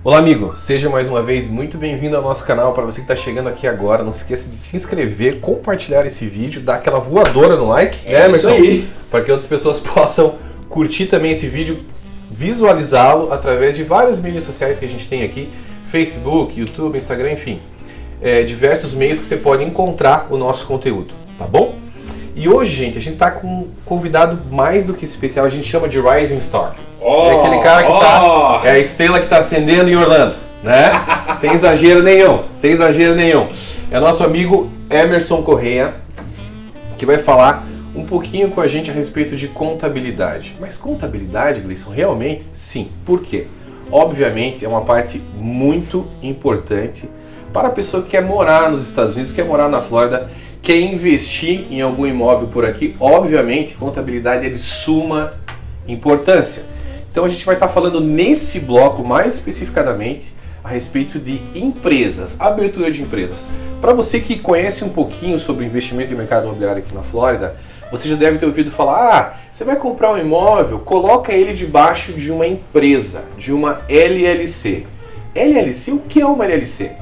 Olá amigo, seja mais uma vez muito bem-vindo ao nosso canal. Para você que está chegando aqui agora, não se esqueça de se inscrever, compartilhar esse vídeo, dar aquela voadora no like, Isso aí, para que outras pessoas possam curtir também esse vídeo, visualizá-lo através de várias mídias sociais que a gente tem aqui, Facebook, YouTube, Instagram, enfim, diversos meios que você pode encontrar o nosso conteúdo, tá bom? E hoje, gente, a gente tá com um convidado mais do que especial, a gente chama de Rising Star. É aquele cara que tá, é a estrela que tá acendendo em Orlando, né? Sem exagero nenhum, sem exagero nenhum. É nosso amigo Emerson Correia, que vai falar um pouquinho com a gente a respeito de contabilidade. Mas contabilidade, Gleison, realmente? Sim. Por quê? Obviamente é uma parte muito importante para a pessoa que quer morar nos Estados Unidos, quer morar na Flórida, quer investir em algum imóvel por aqui. Obviamente, contabilidade é de suma importância. Então a gente vai estar falando nesse bloco mais especificadamente a respeito de empresas, abertura de empresas. Para você que conhece um pouquinho sobre investimento em mercado imobiliário aqui na Flórida, você já deve ter ouvido falar, você vai comprar um imóvel, coloca ele debaixo de uma empresa, de uma LLC. LLC, o que é uma LLC?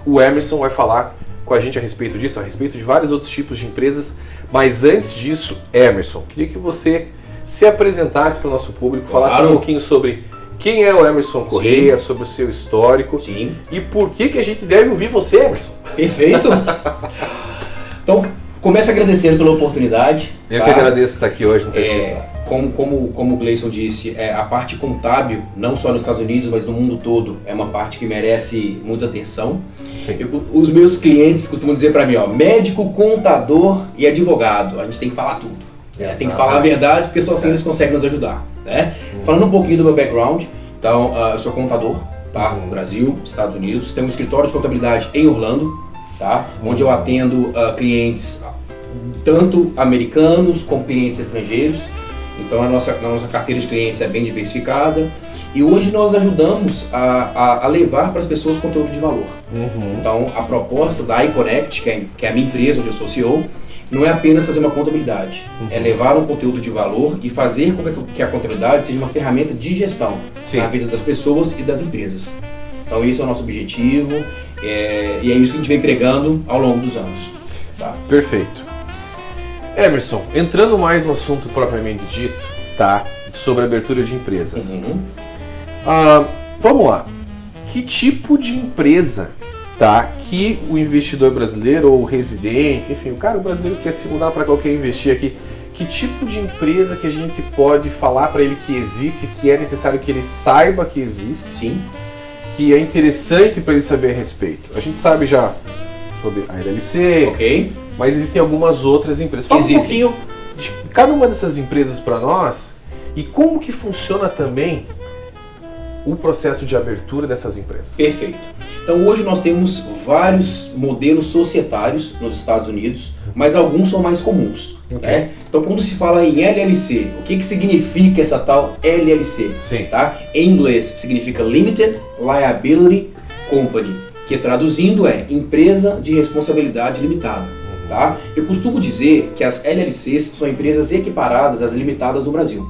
O Emerson vai falar com a gente a respeito disso, a respeito de vários outros tipos de empresas, mas antes disso, Emerson, queria que você se apresentasse para o nosso público, falasse um pouquinho sobre quem é o Emerson Correia, sobre o seu histórico. Sim. E por que a gente deve ouvir você, Emerson. Perfeito. Então, começo agradecendo pela oportunidade. Eu que agradeço estar aqui hoje no Como o Gleison disse, a parte contábil, não só nos Estados Unidos, mas no mundo todo, é uma parte que merece muita atenção. Os meus clientes costumam dizer para mim, médico, contador e advogado, a gente tem que falar tudo. Tem que falar a verdade, porque só assim eles conseguem nos ajudar. Né? Falando um pouquinho do meu background, então, eu sou contador, tá? No Brasil, Estados Unidos, tenho um escritório de contabilidade em Orlando, tá? Onde eu atendo clientes tanto americanos como clientes estrangeiros. Então a nossa carteira de clientes é bem diversificada e hoje nós ajudamos a levar para as pessoas conteúdo de valor. Então a proposta da iConnect, que é a minha empresa onde eu sou CEO, não é apenas fazer uma contabilidade, é levar um conteúdo de valor e fazer com que a contabilidade seja uma ferramenta de gestão na vida das pessoas e das empresas. Então esse é o nosso objetivo e é isso que a gente vem pregando ao longo dos anos. Tá? Perfeito. Emerson, entrando mais no assunto propriamente dito, tá? Sobre abertura de empresas. Vamos lá. Que tipo de empresa, tá? Que o investidor brasileiro ou o residente, enfim, o brasileiro quer se mudar para qualquer investir aqui. Que tipo de empresa que a gente pode falar para ele que existe, que é necessário que ele saiba que existe? Sim. Que é interessante para ele saber a respeito. A gente sabe já sobre a LLC. Ok. Mas existem algumas outras empresas. Fala um pouquinho de cada uma dessas empresas para nós e como que funciona também o processo de abertura dessas empresas. Perfeito. Então hoje nós temos vários modelos societários nos Estados Unidos, mas alguns são mais comuns. Né? Então quando se fala em LLC, o que significa essa tal LLC? Sim. Tá? Em inglês significa Limited Liability Company, que traduzindo é Empresa de Responsabilidade Limitada. Tá? Eu costumo dizer que as LLCs são empresas equiparadas às limitadas no Brasil.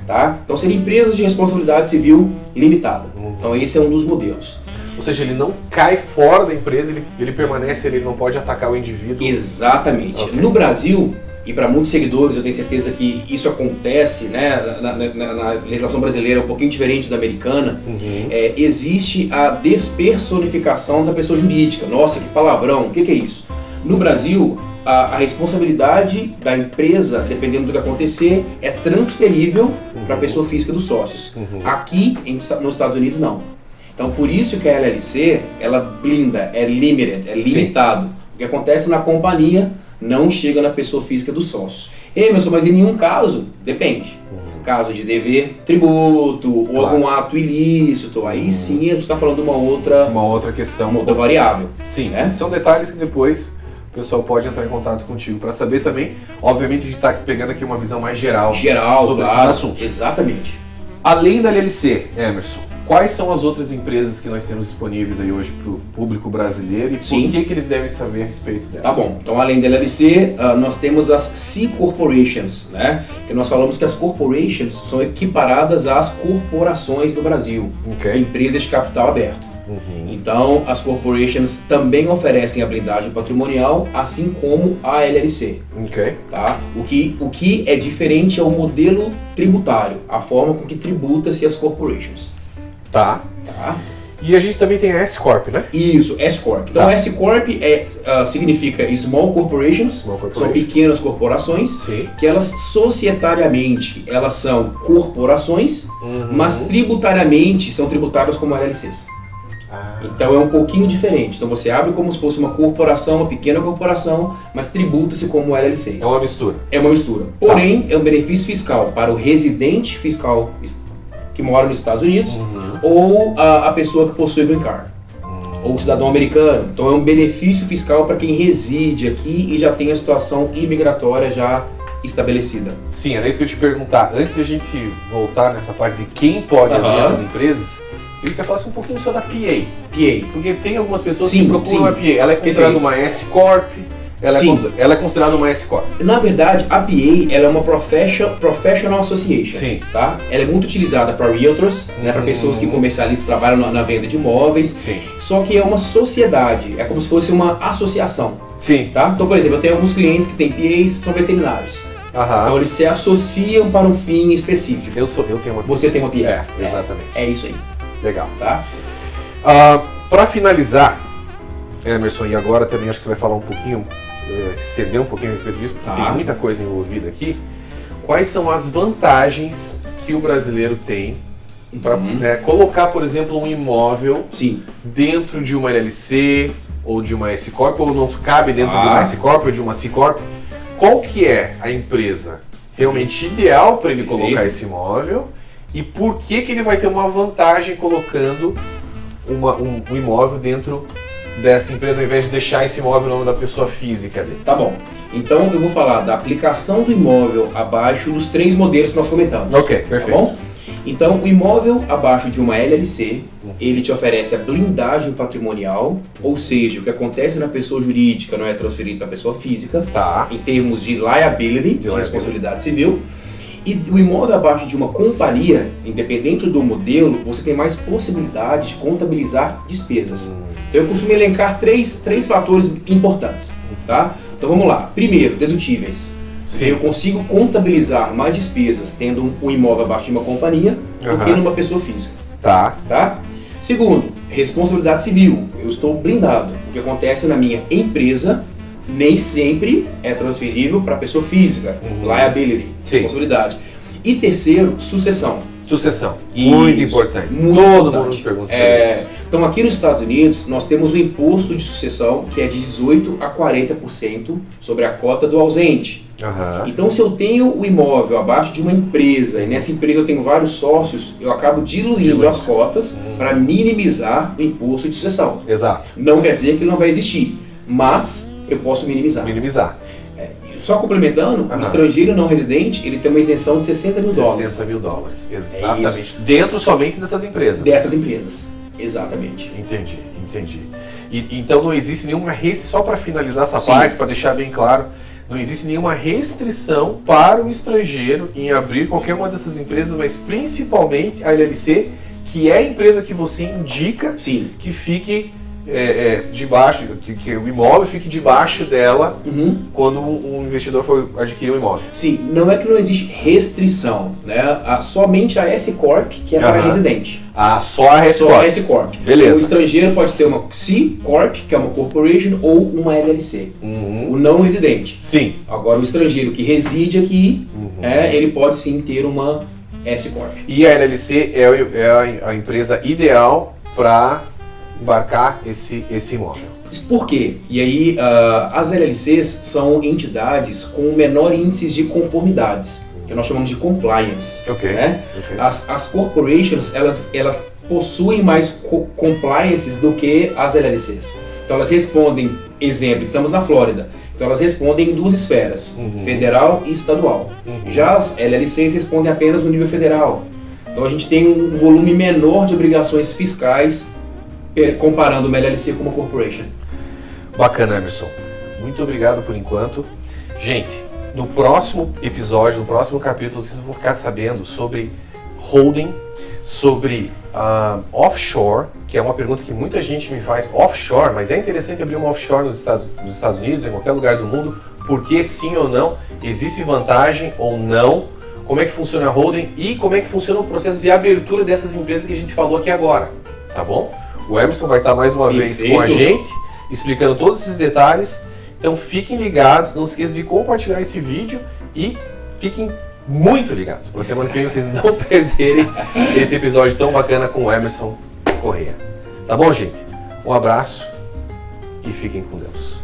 Tá? Então seriam empresas de responsabilidade civil limitada. Então esse é um dos modelos. Ou seja, ele não cai fora da empresa, ele permanece, ele não pode atacar o indivíduo. Exatamente. No Brasil, e para muitos seguidores eu tenho certeza que isso acontece, né, na legislação brasileira um pouquinho diferente da americana, existe a despersonificação da pessoa jurídica. Nossa, que palavrão, o que é isso? No Brasil, a responsabilidade da empresa, dependendo do que acontecer, é transferível para a pessoa física dos sócios. Aqui, nos Estados Unidos, não. Então, por isso que a LLC, ela blinda, é limited, é limitado. O que acontece na companhia não chega na pessoa física dos sócios. Emerson, mas em nenhum caso, depende. Caso de dever tributo ou algum ato ilícito, aí sim a gente está falando de uma outra questão, uma outra variável. Sim, né? São detalhes que depois o pessoal pode entrar em contato contigo para saber também. Obviamente a gente está pegando aqui uma visão mais geral sobre esses assuntos. Exatamente. Além da LLC, Emerson, quais são as outras empresas que nós temos disponíveis aí hoje para o público brasileiro e Sim. por que eles devem saber a respeito delas? Tá bom, então além da LLC, nós temos as C Corporations, né? Que nós falamos que as corporations são equiparadas às corporações do Brasil, Ok. empresas de capital aberto. Então, as corporations também oferecem a blindagem patrimonial, assim como a LLC. Ok. Tá? O que é diferente é o modelo tributário, a forma com que tributa-se as corporations. Tá. Tá? E a gente também tem a S-Corp, né? Isso, S-Corp. Então, Tá. S-Corp significa Small Corporations, Small corporation. são pequenas corporações, Sim. que elas societariamente elas são corporações, mas tributariamente são tributadas como LLCs. Então é um pouquinho diferente. Então você abre como se fosse uma corporação, uma pequena corporação, mas tributa-se como LLCs. É uma mistura. É uma mistura. Porém, é um benefício fiscal para o residente fiscal que mora nos Estados Unidos ou a pessoa que possui green card. Ou o cidadão americano. Então é um benefício fiscal para quem reside aqui e já tem a situação imigratória já estabelecida. Sim, era isso que eu ia te perguntar. Antes de a gente voltar nessa parte de quem pode abrir essas empresas, eu queria que você falasse um pouquinho só da PA. PA. Porque tem algumas pessoas Sim, que procuram sim. a PA. Ela é considerada uma S-Corp, ela é considerada uma S-Corp. Na verdade, a PA ela é uma Professional Association. Sim. Tá? Ela é muito utilizada para realtors, né, para pessoas que comercializam, trabalham na venda de imóveis. Sim. Só que é uma sociedade, é como se fosse uma associação. Sim. Tá? Então, por exemplo, eu tenho alguns clientes que têm PAs, são veterinários. Aham. Então eles se associam para um fim específico. Eu tenho uma PA. Você tem uma PA. É, exatamente. É isso aí. Legal. Tá? Para finalizar, Emerson, e agora também acho que você vai falar um pouquinho, se estender um pouquinho a respeito disso, porque Tá. tem muita coisa envolvida aqui. Quais são as vantagens que o brasileiro tem para colocar, por exemplo, um imóvel Sim. dentro de uma LLC ou de uma S-Corp, ou não cabe dentro de uma S-Corp ou de uma C-Corp? Qual que é a empresa realmente ideal para ele colocar esse imóvel e por que ele vai ter uma vantagem colocando um imóvel dentro dessa empresa ao invés de deixar esse imóvel no nome da pessoa física dele? Tá bom. Então eu vou falar da aplicação do imóvel abaixo dos 3 modelos que nós comentamos. Ok, perfeito. Tá bom? Então o imóvel abaixo de uma LLC, ele te oferece a blindagem patrimonial, ou seja, o que acontece na pessoa jurídica não é transferido para a pessoa física, Tá. em termos de liability, de responsabilidade civil. E o imóvel abaixo de uma companhia, independente do modelo, você tem mais possibilidade de contabilizar despesas. Então eu costumo elencar três fatores importantes, tá? Então vamos lá. Primeiro, dedutíveis. Sim. Eu consigo contabilizar mais despesas tendo um imóvel abaixo de uma companhia do que numa pessoa física, Tá. tá? Segundo, responsabilidade civil. Eu estou blindado. O que acontece na minha empresa nem sempre é transferível para a pessoa física. Liability, Sim. responsabilidade. E terceiro, sucessão. Sucessão. Isso, Muito importante. muito Todo importante. mundo nos pergunta sobre isso. Então aqui nos Estados Unidos nós temos o imposto de sucessão que é de 18% a 40% sobre a cota do ausente. Aham. Então se eu tenho o imóvel abaixo de uma empresa e nessa empresa eu tenho vários sócios, eu acabo diluindo as cotas para minimizar o imposto de sucessão. Exato. Não quer dizer que ele não vai existir, mas eu posso minimizar. Minimizar. Só complementando, o estrangeiro não residente, ele tem uma isenção de 60 mil dólares. 60 mil dólares. Exatamente. Dentro somente dessas empresas. Dessas empresas. Exatamente. Entendi. Então não existe nenhuma restrição, só para finalizar essa Sim. parte, para deixar bem claro, não existe nenhuma restrição para o estrangeiro em abrir qualquer uma dessas empresas, mas principalmente a LLC, que é a empresa que você indica Sim. que fique debaixo, que o imóvel fique debaixo dela quando um investidor for adquirir um imóvel. Sim, não é que não existe restrição, né? Somente a S-Corp, que é para residente. Só a Só a S-Corp. Beleza. O estrangeiro pode ter uma C-Corp, que é uma corporation, ou uma LLC. O não residente. Sim. Agora, o estrangeiro que reside aqui, ele pode sim ter uma S-Corp. E a LLC é a empresa ideal para embarcar esse imóvel. Por quê? E aí, as LLCs são entidades com menor índice de conformidades, que nós chamamos de compliance. Ok. Né? Ok. As corporations, elas possuem mais compliances do que as LLCs. Então elas respondem, exemplo, estamos na Flórida, então elas respondem em 2 esferas, federal e estadual. Já as LLCs respondem apenas no nível federal. Então a gente tem um volume menor de obrigações fiscais comparando uma LLC com uma corporation. Bacana, Emerson. Muito obrigado por enquanto. Gente, no próximo episódio, no próximo capítulo, vocês vão ficar sabendo sobre holding, sobre offshore, que é uma pergunta que muita gente me faz, offshore, mas é interessante abrir uma offshore nos Estados Unidos, em qualquer lugar do mundo, porque sim ou não, existe vantagem ou não, como é que funciona a holding e como é que funciona o processo de abertura dessas empresas que a gente falou aqui agora, tá bom? O Emerson vai estar mais uma vez com a gente, explicando todos esses detalhes, então fiquem ligados, não se esqueçam de compartilhar esse vídeo e fiquem muito ligados, para semana que vem vocês não perderem esse episódio tão bacana com o Emerson Correia. Tá bom, gente? Um abraço e fiquem com Deus.